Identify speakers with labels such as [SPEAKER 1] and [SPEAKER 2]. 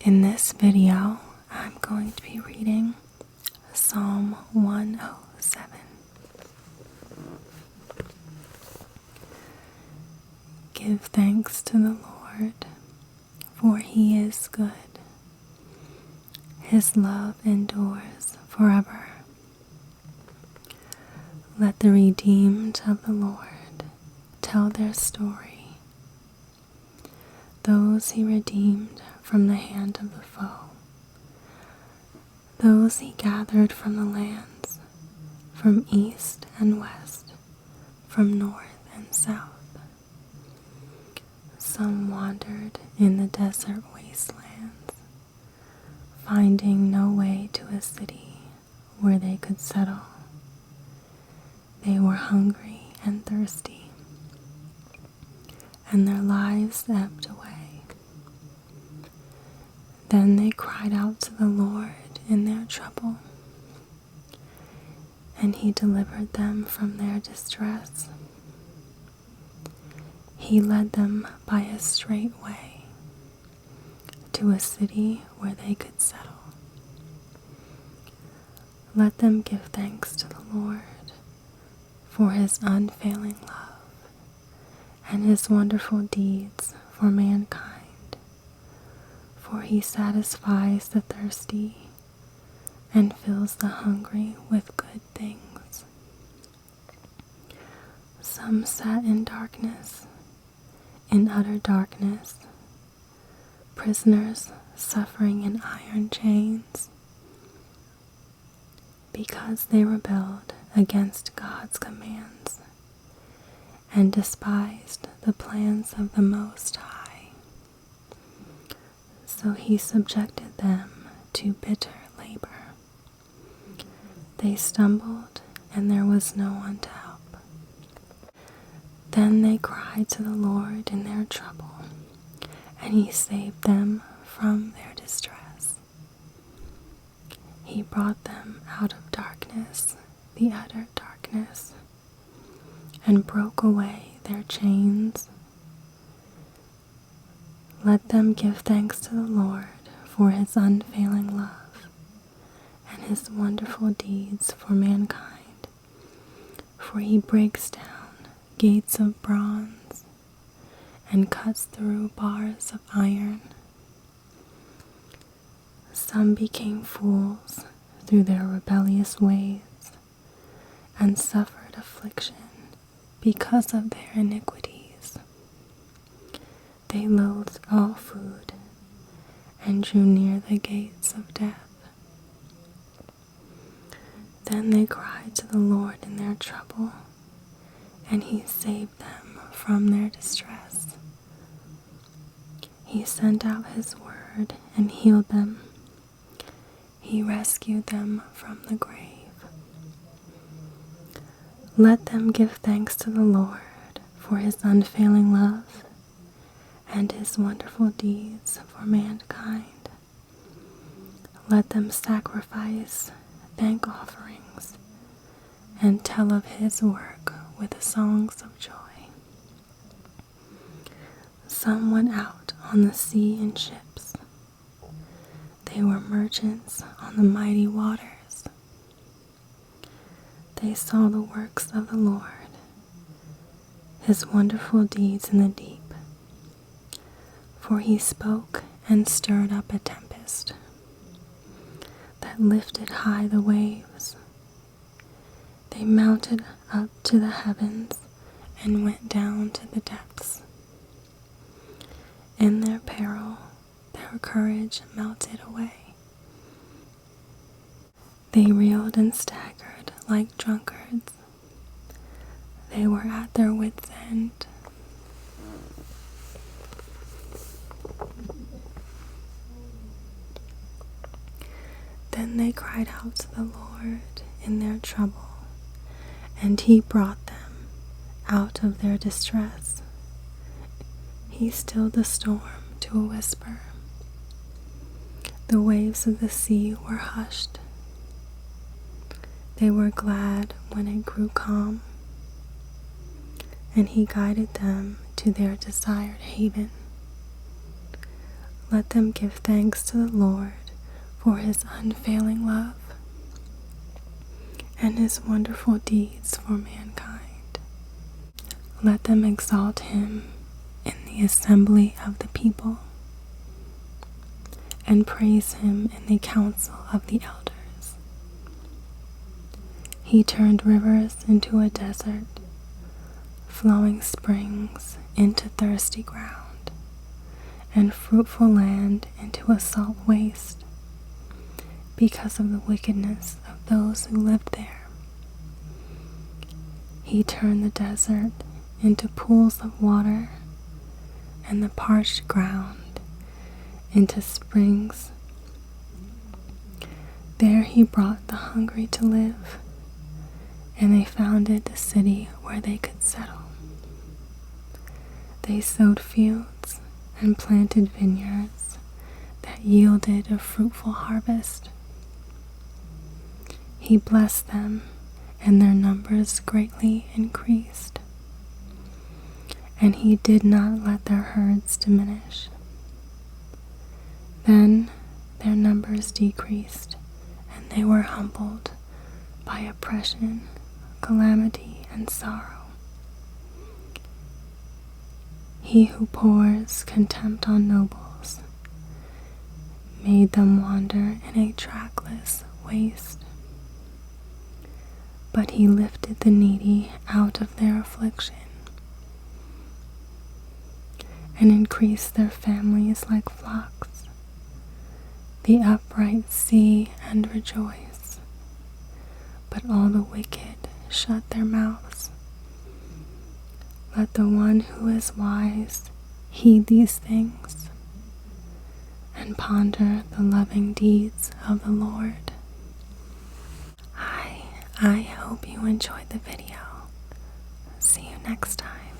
[SPEAKER 1] In this video, I'm going to be reading Psalm 107. Give thanks to the Lord, for He is good. His love endures forever. Let the redeemed of the Lord tell their story. Those He redeemed from the hand of the foe. Those He gathered from the lands, from east and west, from north and south. Some wandered in the desert wastelands, finding no way to a city where they could settle. They were hungry and thirsty, and their lives ebbed away. Then they cried out to the Lord in their trouble, and He delivered them from their distress. He led them by a straight way to a city where they could settle. Let them give thanks to the Lord for His unfailing love and His wonderful deeds for mankind. For He satisfies the thirsty and fills the hungry with good things. Some sat in darkness, in utter darkness, prisoners suffering in iron chains, because they rebelled against God's commands and despised the plans of the Most High. So He subjected them to bitter labor. They stumbled, and there was no one to help. Then they cried to the Lord in their trouble, and He saved them from their distress. He brought them out of darkness, the utter darkness, and broke away their chains. Let them give thanks to the Lord for His unfailing love and His wonderful deeds for mankind. For He breaks down gates of bronze and cuts through bars of iron. Some became fools through their rebellious ways and suffered affliction because of their iniquities. They loathed all food and drew near the gates of death. Then they cried to the Lord in their trouble, and He saved them from their distress. He sent out His word and healed them. He rescued them from the grave. Let them give thanks to the Lord for His unfailing love and His wonderful deeds for mankind. Let them sacrifice thank offerings and tell of His work with songs of joy. Some went out on the sea in ships. They were merchants on the mighty waters. They saw the works of the Lord, His wonderful deeds in the deep. For He spoke and stirred up a tempest that lifted high the waves. They mounted up to the heavens and went down to the depths. In their peril, their courage melted away. They reeled and staggered like drunkards. They were at their wits' end. Then they cried out to the Lord in their trouble, and He brought them out of their distress. He stilled the storm to a whisper. The waves of the sea were hushed. They were glad when it grew calm, and He guided them to their desired haven. Let them give thanks to the Lord for his unfailing love and his wonderful deeds for mankind. Let them exalt him in the assembly of the people and praise him in the council of the elders. He turned rivers into a desert, flowing springs into thirsty ground, and fruitful land into a salt waste, because of the wickedness of those who lived there. He turned the desert into pools of water, and the parched ground into springs. There he brought the hungry to live, and they founded the city where they could settle. They sowed fields and planted vineyards that yielded a fruitful harvest. He blessed them, and their numbers greatly increased. And he did not let their herds diminish. Then their numbers decreased, and they were humbled by oppression, calamity, and sorrow. He who pours contempt on nobles made them wander in a trackless waste. But he lifted the needy out of their affliction and increased their families like flocks. The upright see and rejoice, but all the wicked shut their mouths. Let the one who is wise heed these things and ponder the loving deeds of the Lord. I hope you enjoyed the video. See you next time.